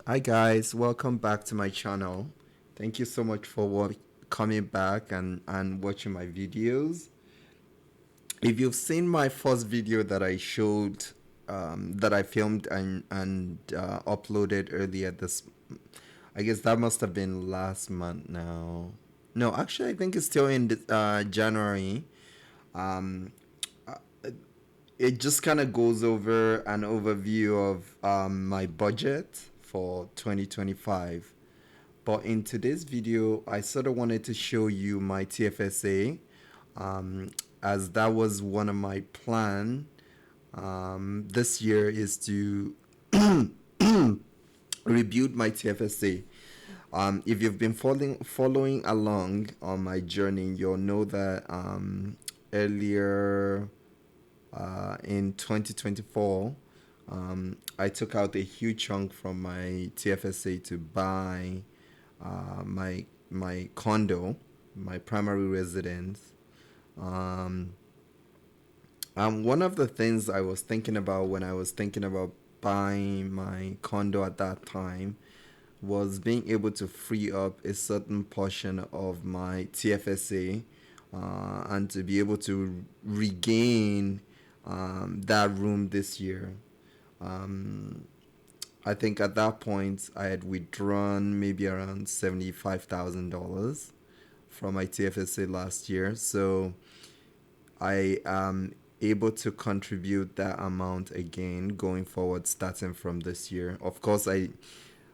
Hi guys, welcome back to my channel. Thank you so much for coming back and watching my videos. If you've seen my first video that I showed, that I filmed and uploaded earlier this, I guess that must have been last month now. No, actually I think it's still in January. Um, uh, it just kind of goes over an overview of my budget for 2025. But in today's video, I sort of wanted to show you my TFSA, um, as that was one of my plan this year is to rebuild my TFSA. If you've been following along on my journey, you'll know that earlier in 2024, I took out a huge chunk from my TFSA to buy my condo, my primary residence. Um, and one of the things I was thinking about when I was thinking about buying my condo at that time was being able to free up a certain portion of my TFSA, and to be able to regain that room this year. Um, I think at that point I had withdrawn maybe around $75,000 from my TFSA last year. So I am able to contribute that amount again going forward starting from this year. Of course, I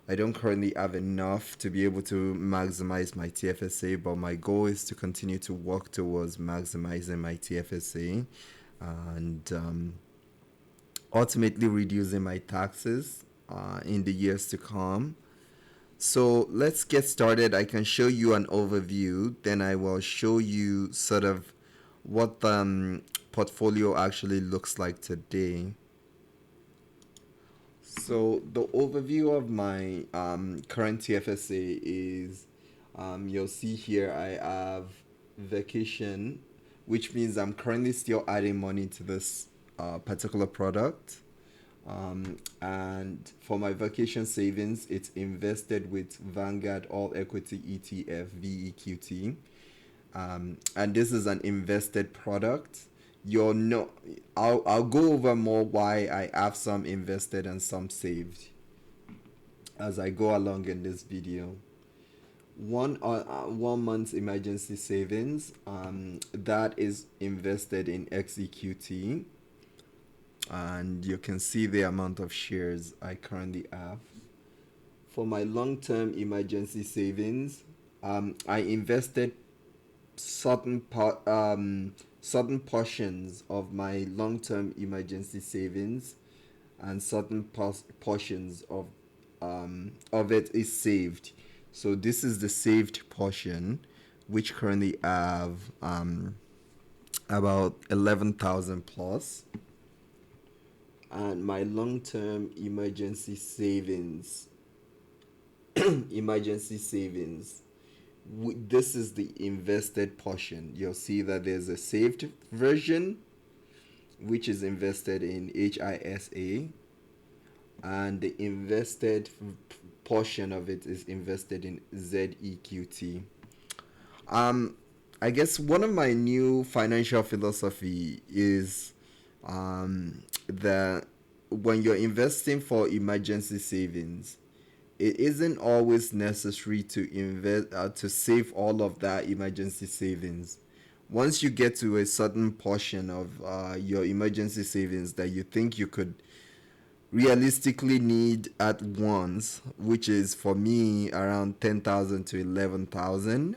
don't currently have enough to be able to maximize my TFSA, but my goal is to continue to work towards maximizing my TFSA and ultimately reducing my taxes in the years to come. So let's get started. I can show you an overview, then I will show you sort of what the portfolio actually looks like today. So the overview of my current TFSA is, you'll see here I have vacation, which means I'm currently still adding money to this particular product. And for my vacation savings, it's invested with Vanguard All Equity ETF VEQT. And this is an invested product. You'll know, I'll go over more why I have some invested and some saved as I go along in this video. 1 month emergency savings, that is invested in XEQT, and you can see the amount of shares I currently have. For my long-term emergency savings, I invested certain certain portions of my long-term emergency savings, and certain portions of it is saved. So this is the saved portion, which currently have about 11,000 plus, and my long-term emergency savings, emergency savings. This is the invested portion. You'll see that there's a saved version, which is invested in HISA, and the invested portion of it is invested in ZEQT. Um, I guess one of my new financial philosophy is that when you're investing for emergency savings, it isn't always necessary to invest to save all of that emergency savings. Once you get to a certain portion of your emergency savings that you think you could realistically need at once, which is for me around 10,000 to 11,000,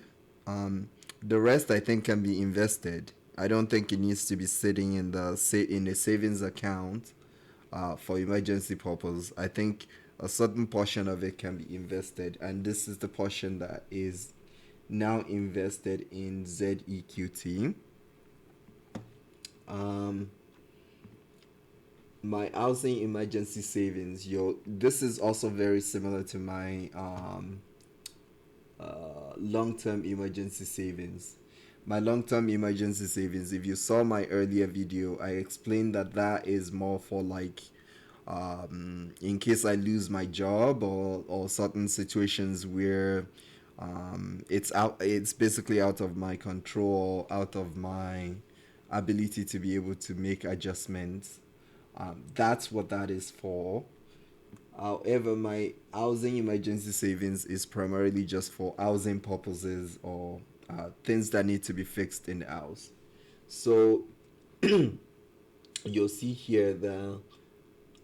the rest I think can be invested. I don't think it needs to be sitting in in a savings account for emergency purpose. I think a certain portion of it can be invested, and this is the portion that is now invested in ZEQT. Um, my housing emergency savings, this is also very similar to my long-term emergency savings. My long-term emergency savings, if you saw my earlier video, I explained that that is more for like in case I lose my job, or certain situations where it's basically out of my control, out of my ability to be able to make adjustments. That's what that is for. However, my housing emergency savings is primarily just for housing purposes, or things that need to be fixed in the house. So you'll see here the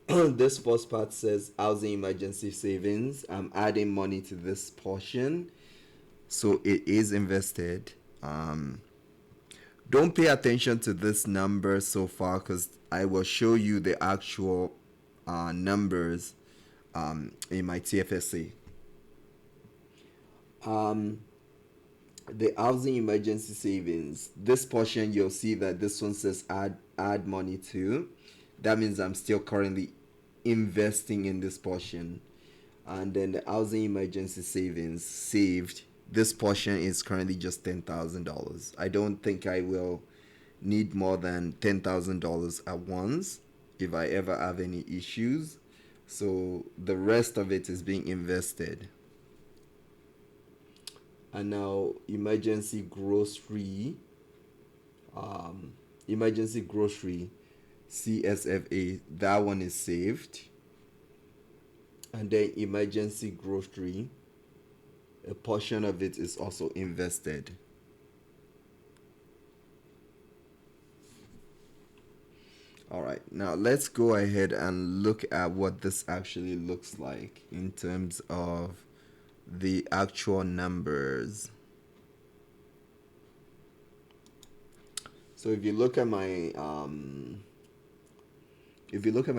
this first part says housing emergency savings. I'm adding money to this portion, so it is invested. Don't pay attention to this number so far, because I will show you the actual numbers in my TFSA. Um, the housing emergency savings. This portion, you'll see that this one says add money to. That means I'm still currently investing in this portion. And then the housing emergency savings saved. This portion is currently just $10,000. I don't think I will need more than $10,000 at once if I ever have any issues. So the rest of it is being invested. And now um, emergency grocery CSFA, that one is saved. And then emergency grocery, a portion of it is also invested. All right, now let's go ahead and look at what this actually looks like in terms of the actual numbers. So if you look at my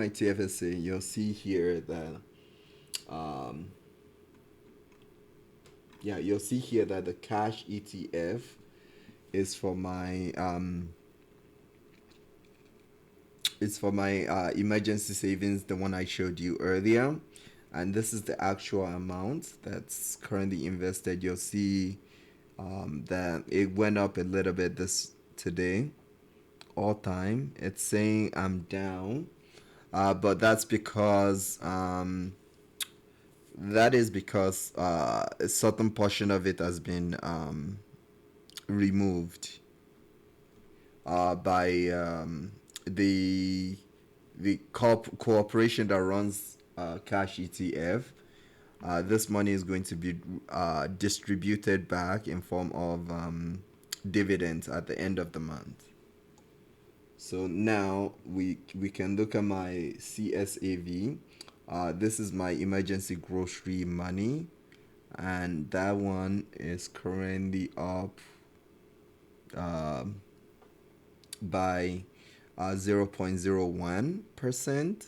TFSA, you'll see here that um, you'll see here that the cash ETF is for my emergency savings, the one I showed you earlier. And this is the actual amount that's currently invested. You'll see that it went up a little bit this today. All time, it's saying I'm down, but that is because a certain portion of it has been removed by the cooperation that runs Cash ETF. This money is going to be distributed back in form of dividends at the end of the month. So now we can look at my CSAV. This is my emergency grocery money, and that one is currently up um by 0.01%.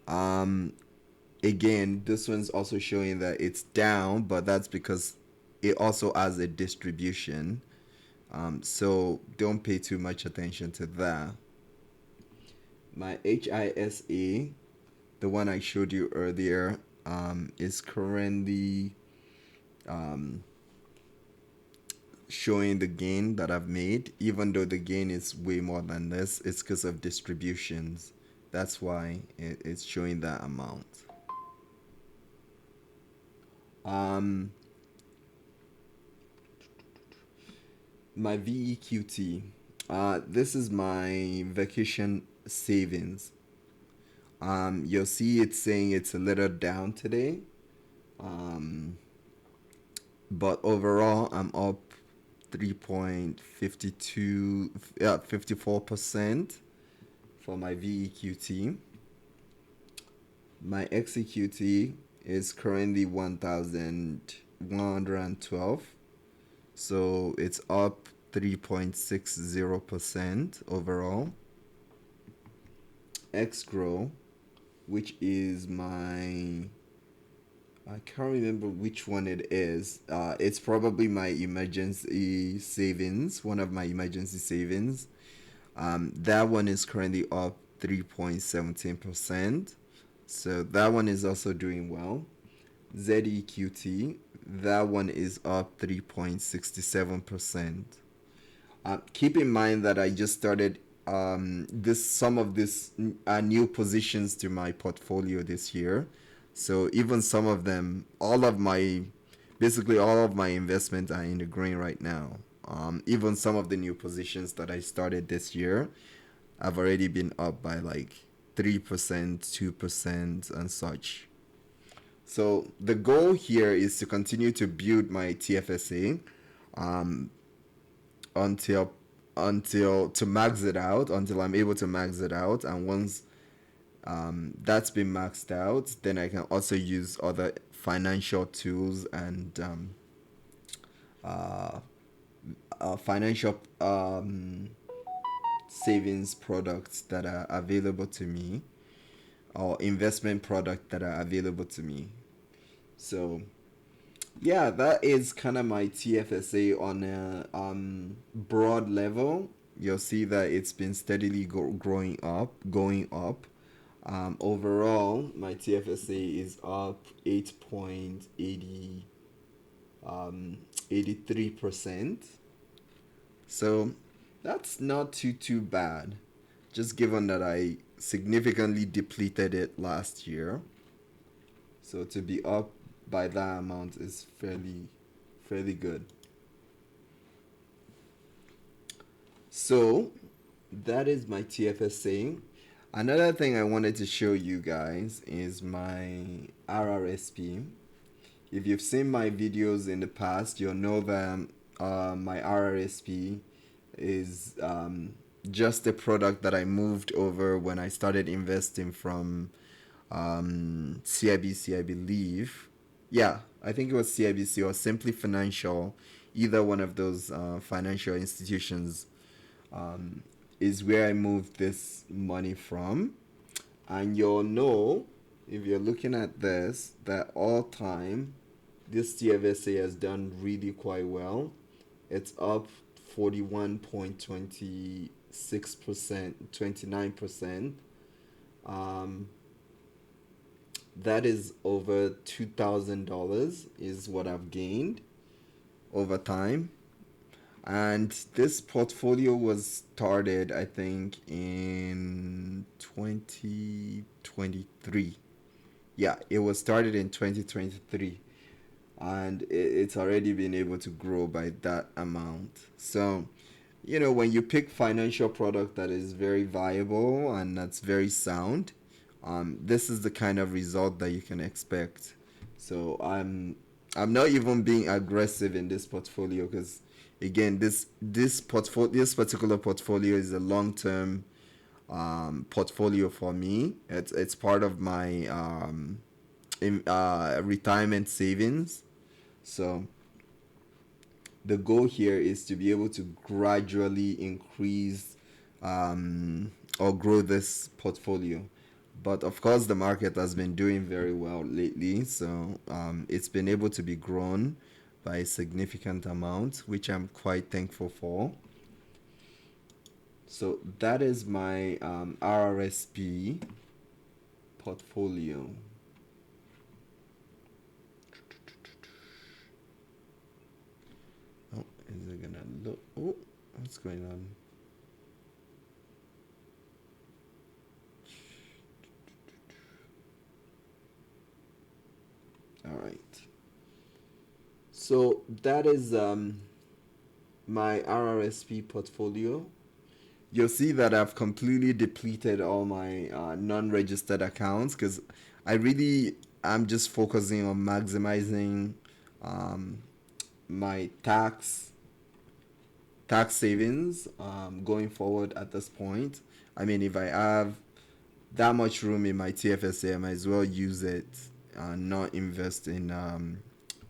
Um, Again, this one's also showing that it's down, but that's because it also has a distribution. So don't pay too much attention to that. My HISA, the one I showed you earlier, is currently um, showing the gain that I've made. Even though the gain is way more than this, it's because of distributions. That's why it's showing that amount. Um, my VEQT. This is my vacation savings. You'll see it's saying it's a little down today. Um, but overall, I'm up 3.52, 54% for my VEQT. My XEQT is currently 1,112. So it's up 3.60% overall. XGROW, which is I can't remember which one it is. It's probably my emergency savings, one of my emergency savings. That one is currently up 3.17%. So that one is also doing well. ZEQT, that one is up 3.67%. Keep in mind that I just started this some of this new positions to my portfolio this year. So even some of them, all of my basically all of my investments are in the green right now. Even some of the new positions that I started this year, I've already been up by like 3%, 2%, and such. So the goal here is to continue to build my TFSA um, until to max it out until I'm able to max it out. And once that's been maxed out, then I can also use other financial tools and uh, financial savings products that are available to me, or investment products that are available to me. So yeah, that is kind of my TFSA on a broad level. You'll see that it's been steadily growing up, going up. Overall, my TFSA is up 8.80 83%. So that's not too bad. Just given that I significantly depleted it last year. So to be up by that amount is fairly good. So that is my TFSA. Another thing I wanted to show you guys is my RRSP. If you've seen my videos in the past, you'll know that my RRSP is just a product that I moved over when I started investing from CIBC, I believe. Yeah, I think it was CIBC or Simply Financial. Either one of those financial institutions is where I moved this money from. And you'll know, if you're looking at this, that all time this TFSA has done really quite well. It's up 41.26%, 29%. Um, that is over $2,000 is what I've gained over time. And this portfolio was started, I think, in 2023. Yeah, it was started in 2023. And it's already been able to grow by that amount. So, when you pick financial product that is very viable and that's very sound, this is the kind of result that you can expect. So I'm not even being aggressive in this portfolio because again this particular portfolio is a long term portfolio for me. It's part of my retirement savings. So the goal here is to be able to gradually increase or grow this portfolio. But of course, the market has been doing very well lately, so it's been able to be grown by a significant amount, which I'm quite thankful for. So that is my RRSP portfolio. Oh, is it gonna look? Oh, what's going on? All right. So that is my RRSP portfolio. You'll see that I've completely depleted all my non-registered accounts because I'm just focusing on maximizing um, my tax savings going forward at this point. I mean, if I have that much room in my TFSA, I might as well use it and not invest in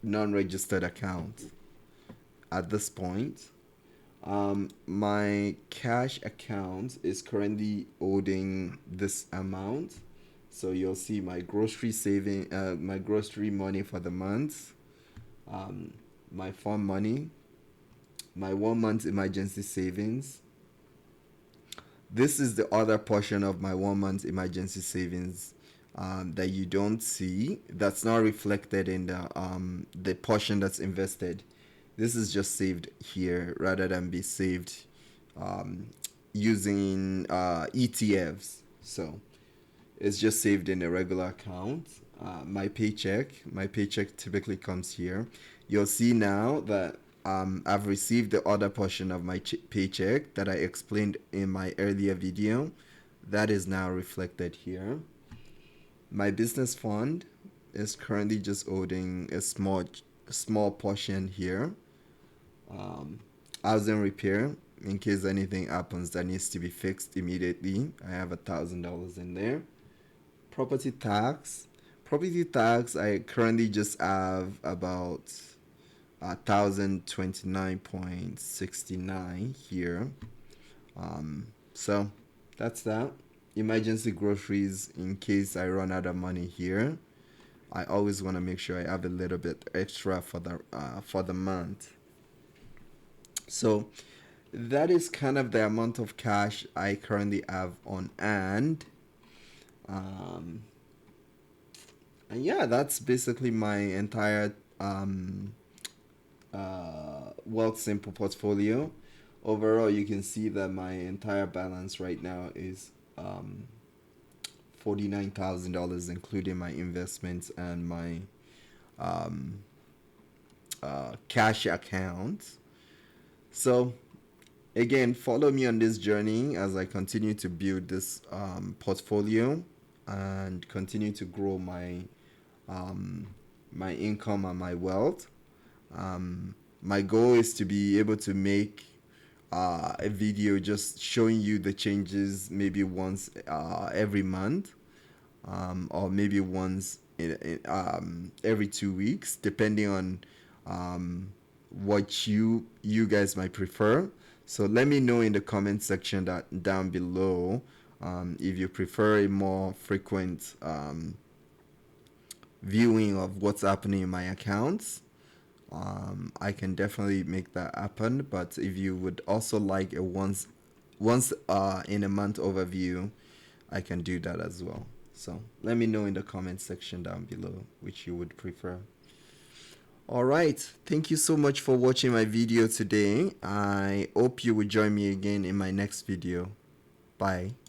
non-registered accounts at this point. My cash account is currently holding this amount. So you'll see my my grocery money for the month, my farm money, my 1 month emergency savings. This is the other portion of my 1 month emergency savings that you don't see. That's not reflected in the portion that's invested. This is just saved here rather than be saved, um, using ETFs. So it's just saved in a regular account. My paycheck typically comes here. You'll see now that I've received the other portion of my paycheck that I explained in my earlier video. That is now reflected here. My business fund is currently just holding a small portion here. Um, Housing repair, in case anything happens that needs to be fixed immediately. I have $1,000 in there. Property tax. Property tax, I currently just have about 1,029.69 here. So that's that. Emergency groceries, in case I run out of money here. I always want to make sure I have a little bit extra for the month. So that is kind of the amount of cash I currently have on hand. Um, and yeah, that's basically my entire Wealthsimple portfolio. Overall, you can see that my entire balance right now is $49,000, including my investments and my um, cash account. So again, follow me on this journey as I continue to build this portfolio and continue to grow um, my income and my wealth. My goal is to be able to make a video just showing you the changes maybe once every month, or maybe once every 2 weeks, depending on what you guys might prefer. So let me know in the comment section that down below, if you prefer a more frequent viewing of what's happening in my accounts. I can definitely make that happen. But if you would also like a once in a month overview, I can do that as well. So let me know in the comment section down below which you would prefer. All right. Thank you so much for watching my video today. I hope you will join me again in my next video. Bye.